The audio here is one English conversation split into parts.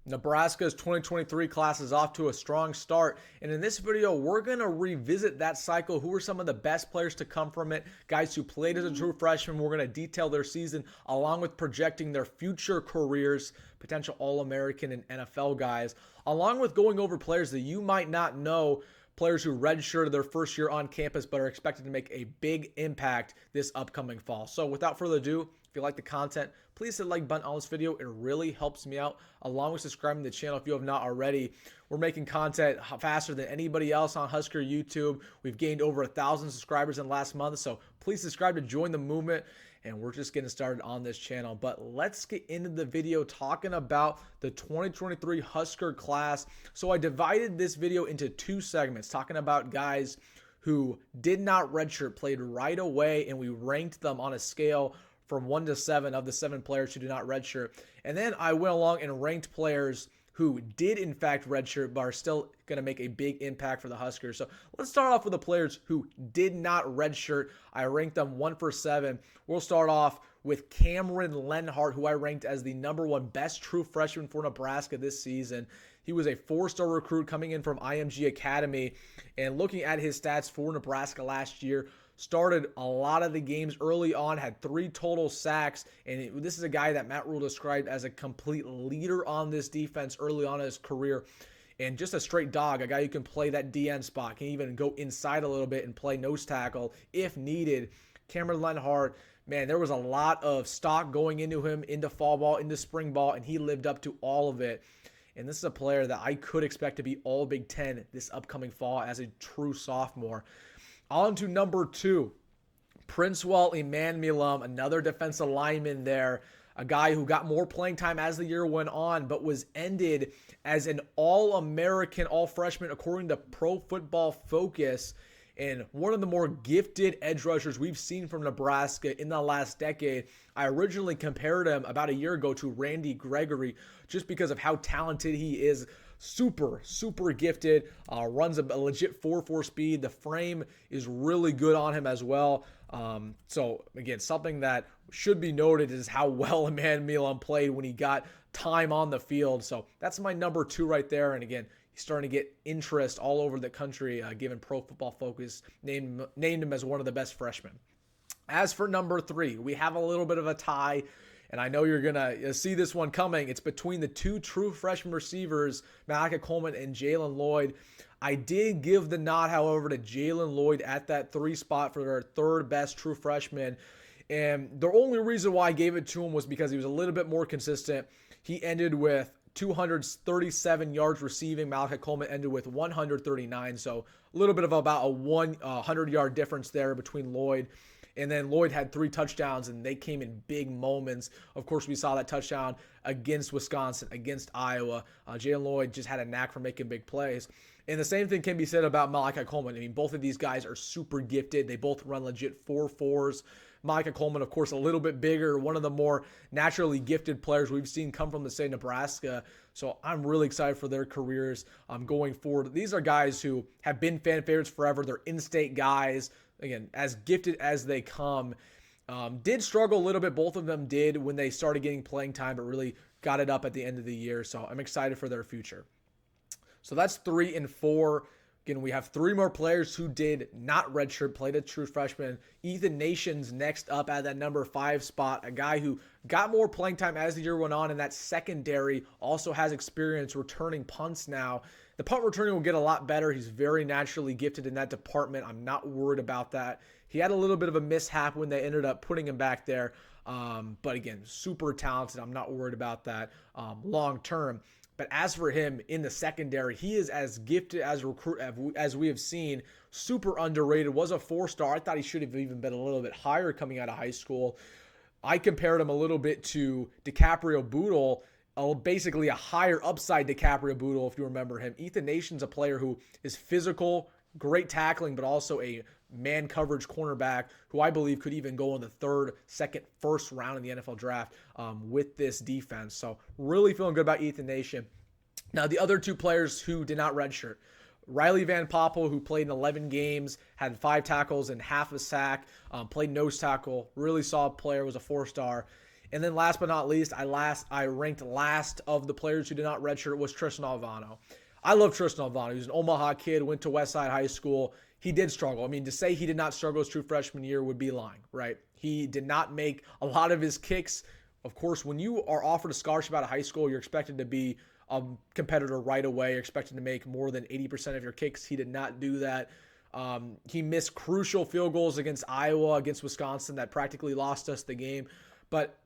Nebraska's 2023 class is off to a strong start, and in this video, we're going to revisit that cycle. Who are some of the best players to come from it? Guys who played as a true freshman. We're going to detail their season along with projecting their future careers, potential All-American and NFL guys, along with going over players that you might not know, players who redshirted their first year on campus but are expected to make a big impact this upcoming fall. So without further ado, if you like the content, please hit the like button on this video. It really helps me out, along with subscribing to the channel if you have not already. We're making content faster than anybody else on Husker YouTube. We've gained over 1,000 subscribers in the last month, so please subscribe to join the movement. And we're just getting started on this channel. But let's get into the video talking about the 2023 Husker class. So I divided this video into two segments, talking about guys who did not redshirt, played right away, and we ranked them on a scale from 1 to 7 of the 7 players who did not redshirt. And then I went along and ranked players who did in fact redshirt but are still going to make a big impact for the Huskers. So let's start off with the players who did not redshirt. I ranked them 1 for 7. We'll start off with Cameron Lenhart, who I ranked as the #1 best true freshman for Nebraska this season. He was a 4-star recruit coming in from IMG Academy, and looking at his stats for Nebraska last year, started a lot of the games early on, had 3 total sacks, and this is a guy that Matt Rule described as a complete leader on this defense early on in his career, and just a straight dog, a guy who can play that DN spot, can even go inside a little bit and play nose tackle if needed. Cameron Lenhart, man, there was a lot of stock going into him, into fall ball, into spring ball, and he lived up to all of it. And this is a player that I could expect to be all Big Ten this upcoming fall as a true sophomore. On to number 2, Princewell Emmanuelum, another defensive lineman there, a guy who got more playing time as the year went on, but was ended as an All-American, All-Freshman according to Pro Football Focus, and one of the more gifted edge rushers we've seen from Nebraska in the last decade. I originally compared him about a year ago to Randy Gregory just because of how talented he is. Super gifted, runs a legit 4.4 speed. The frame is really good on him as well. So again, something that should be noted is how well Emmanuelum played when he got time on the field. So that's my number 2 right there. And again, he's starting to get interest all over the country, given Pro Football Focus named him as one of the best freshmen. As for number 3, we have a little bit of a tie, and I know you're going to see this one coming. It's between the 2 true freshman receivers, Malaki Coleman and Jalen Lloyd. I did give the nod, however, to Jalen Lloyd at that 3 spot for their 3rd best true freshman. And the only reason why I gave it to him was because he was a little bit more consistent. He ended with 237 yards receiving. Malaki Coleman ended with 139. So a little bit of about a 100-yard difference there between Lloyd. And then Lloyd had 3 touchdowns, and they came in big moments. Of course, we saw that touchdown against Wisconsin, against Iowa. Jalen Lloyd just had a knack for making big plays. And the same thing can be said about Malaki Coleman. I mean, both of these guys are super gifted. They both run legit 4.4s. Malaki Coleman, of course, a little bit bigger, one of the more naturally gifted players we've seen come from the state of Nebraska. So I'm really excited for their careers going forward. These are guys who have been fan favorites forever. They're in-state guys. Again, as gifted as they come. Did struggle a little bit. Both of them did when they started getting playing time, but really got it up at the end of the year. So I'm excited for their future. So that's 3 and 4. Again, we have 3 more players who did not redshirt, played a true freshman. Ethan Nation's next up at that number 5 spot, a guy who got more playing time as the year went on in that secondary, also has experience returning punts now. The punt returning will get a lot better. He's very naturally gifted in that department. I'm not worried about that. He had a little bit of a mishap when they ended up putting him back there. But again, super talented. I'm not worried about that long term. But as for him in the secondary, he is as gifted as a recruit as we have seen. Super underrated. Was a 4-star. I thought he should have even been a little bit higher coming out of high school. I compared him a little bit to DiCaprio Boodle, basically a higher upside DiCaprio Boodle, if you remember him. Ethan Nation's a player who is physical, great tackling, but also a man coverage cornerback who I believe could even go in the 3rd, 2nd, 1st round in the NFL draft with this defense. So really feeling good about Ethan Nation. Now, the other 2 players who did not redshirt. Riley Van Poppel, who played in 11 games, had 5 tackles and half a sack, played nose tackle, really solid player, was a 4-star. And then last but not least, I ranked last of the players who did not redshirt was Tristan Alvano. I love Tristan Alvano. He's an Omaha kid, went to Westside High School. He did struggle. I mean, to say he did not struggle his true freshman year would be lying, right? He did not make a lot of his kicks. Of course, when you are offered a scholarship out of high school, you're expected to be a competitor right away. You're expected to make more than 80% of your kicks. He did not do that. He missed crucial field goals against Iowa, against Wisconsin that practically lost us the game. But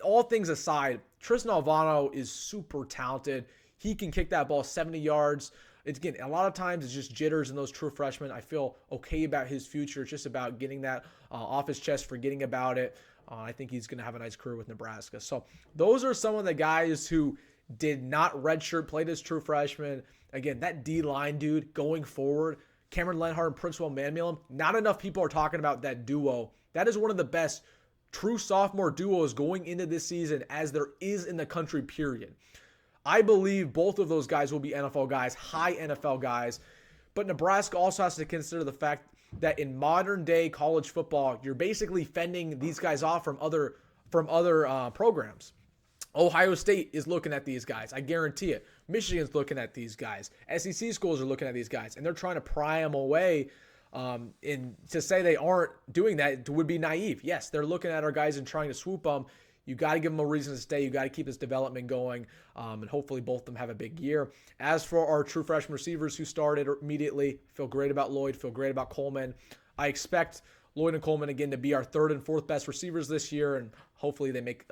all things aside, Tristan Alvano is super talented. He can kick that ball 70 yards. It's, again, a lot of times it's just jitters in those true freshmen. I feel okay about his future. It's just about getting that off his chest, forgetting about it. I think he's going to have a nice career with Nebraska. So those are some of the guys who did not redshirt, played as true freshmen. Again, that D-line dude going forward, Cameron Lenhart and Principal Manmulam, not enough people are talking about that duo. That is one of the best true sophomore duos going into this season as there is in the country, period. I believe both of those guys will be NFL guys, high NFL guys. But Nebraska also has to consider the fact that in modern day college football, you're basically fending these guys off from other programs. Ohio State is looking at these guys. I guarantee it. Michigan's looking at these guys. SEC schools are looking at these guys, and they're trying to pry them away. And to say they aren't doing that would be naive. Yes, they're looking at our guys and trying to swoop them. You got to give them a reason to stay. You got to keep this development going, and hopefully both of them have a big year. As for our true freshman receivers who started immediately, feel great about Lloyd, feel great about Coleman. I expect Lloyd and Coleman, again, to be our third and fourth best receivers this year, and hopefully they make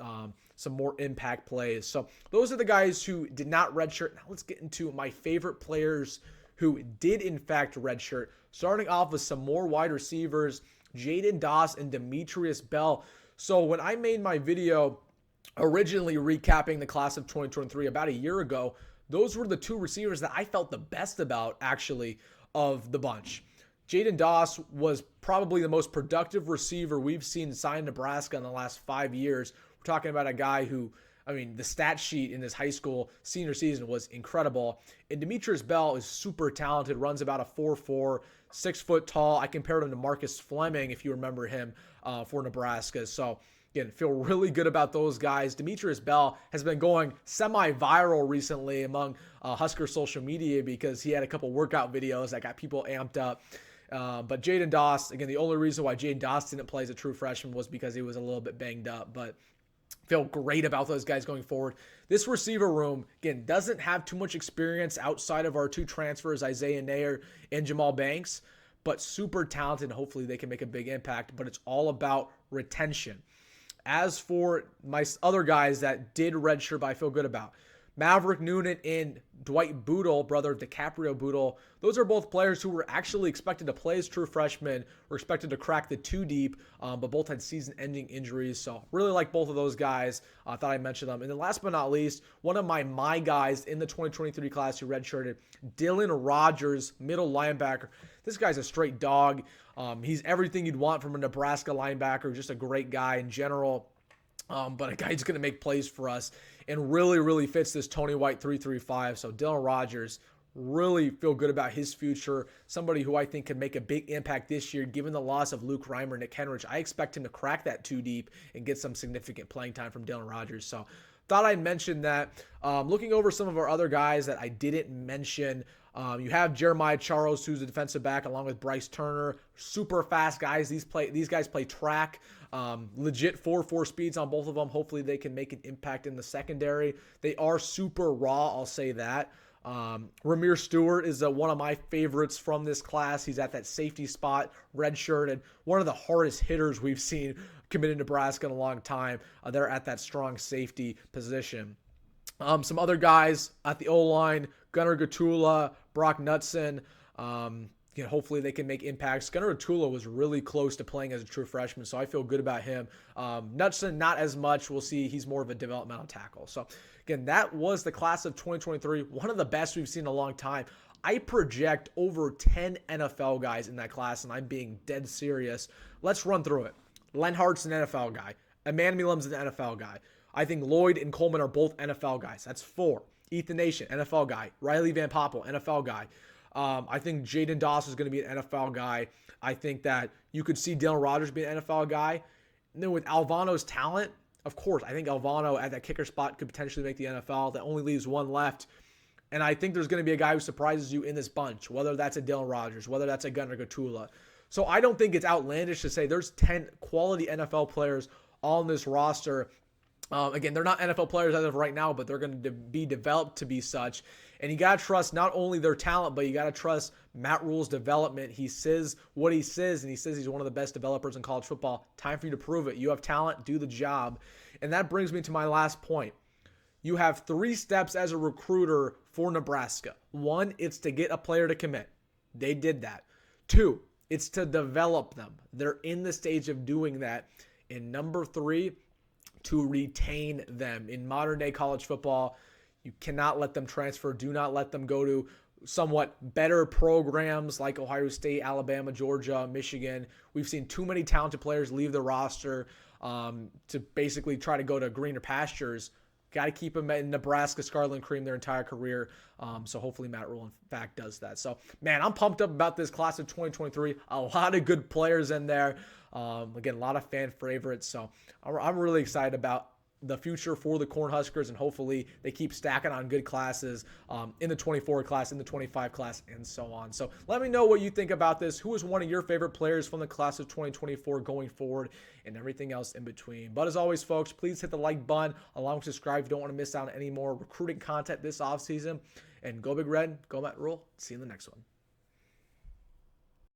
some more impact plays. So those are the guys who did not redshirt. Now let's get into my favorite players who did, in fact, redshirt. Starting off with some more wide receivers, Jaden Doss and Demetrius Bell. So when I made my video originally recapping the class of 2023 about a year ago, those were the two receivers that I felt the best about, actually, of the bunch. Jaden Doss was probably the most productive receiver we've seen sign Nebraska in the last 5 years. We're talking about a guy who, I mean, the stat sheet in his high school senior season was incredible. And Demetrius Bell is super talented, runs about a 4.4, 6 foot tall. I compared him to Marcus Fleming, if you remember him, for Nebraska. So, again, feel really good about those guys. Demetrius Bell has been going semi-viral recently among Husker social media because he had a couple workout videos that got people amped up. But Jaden Doss, again, the only reason why Jaden Doss didn't play as a true freshman was because he was a little bit banged up. But feel great about those guys going forward. This receiver room, again, doesn't have too much experience outside of our two transfers, Isaiah Nair and Jamal Banks, but super talented. Hopefully they can make a big impact, but it's all about retention. As for my other guys that did redshirt, but I feel good about, Maverick Noonan and Dwight Boodle, brother of DiCaprio Boodle, those are both players who were actually expected to play as true freshmen, were expected to crack the two deep, but both had season-ending injuries. So really like both of those guys. I thought I'd mention them. And then last but not least, one of my guys in the 2023 class who redshirted, Dylan Rogers, middle linebacker. This guy's a straight dog. He's everything you'd want from a Nebraska linebacker, just a great guy in general. But a guy who's going to make plays for us and really, really fits this Tony White 3-3-5. So Dylan Rogers, really feel good about his future. Somebody who I think can make a big impact this year, given the loss of Luke Reimer, Nick Henrich. I expect him to crack that two deep and get some significant playing time from Dylan Rogers. So thought I'd mention that. Looking over some of our other guys that I didn't mention, you have Jeremiah Charles, who's a defensive back, along with Bryce Turner. Super fast guys. These guys play track. Legit 4.4 speeds on both of them. Hopefully they can make an impact in the secondary. They are super raw, I'll say that. Ramir Stewart is one of my favorites from this class. He's at that safety spot, redshirt, and one of the hardest hitters we've seen committed to Nebraska in a long time. They're at that strong safety position. Some other guys at the O-line, Gunnar Gatula, Brock Knutson. Hopefully they can make impacts. Gunnar Gatula was really close to playing as a true freshman, so I feel good about him. Knutson, not as much. We'll see. He's more of a developmental tackle. So, again, that was the class of 2023, one of the best we've seen in a long time. I project over 10 NFL guys in that class, and I'm being dead serious. Let's run through it. Lenhart's an NFL guy. Emmanuelam's an NFL guy. I think Lloyd and Coleman are both NFL guys. That's 4. Ethan Nation, NFL guy. Riley Van Poppel, NFL guy. I think Jaden Doss is going to be an NFL guy. I think that you could see Dylan Rogers be an NFL guy. And then with Alvano's talent, Of course, I think Alvano at that kicker spot could potentially make the NFL. That only leaves one left. And I think there's going to be a guy who surprises you in this bunch, whether that's a Dylan Rogers, whether that's a Gunnar Gatula. So I don't think it's outlandish to say there's 10 quality NFL players on this roster. Again, they're not NFL players as of right now, but they're going to be developed to be such. And you got to trust not only their talent, but you got to trust Matt Rule's development. He says what he says, and he says he's one of the best developers in college football. Time for you to prove it. You have talent, do the job. And that brings me to my last point. You have 3 steps as a recruiter for Nebraska. 1, it's to get a player to commit. They did that. 2, it's to develop them. They're in the stage of doing that. And number 3, to retain them. In modern day college football, you cannot let them transfer. Do not let them go to somewhat better programs like Ohio State, Alabama, Georgia, Michigan. We've seen too many talented players leave the roster to basically try to go to greener pastures. Got to keep them in Nebraska Scarlet and Cream their entire career. So hopefully Matt Rule, in fact, does that. So, man, I'm pumped up about this class of 2023. A lot of good players in there. Again, a lot of fan favorites. So I'm really excited about the future for the Cornhuskers, and hopefully they keep stacking on good classes in the 24 class, in the 25 class, and so on. So let me know what you think about this. Who is one of your favorite players from the class of 2024 going forward, and everything else in between. But as always, folks, please hit the like button, along with subscribe if you don't want to miss out on any more recruiting content this offseason. And go Big Red, go Matt Rule. See you in the next one.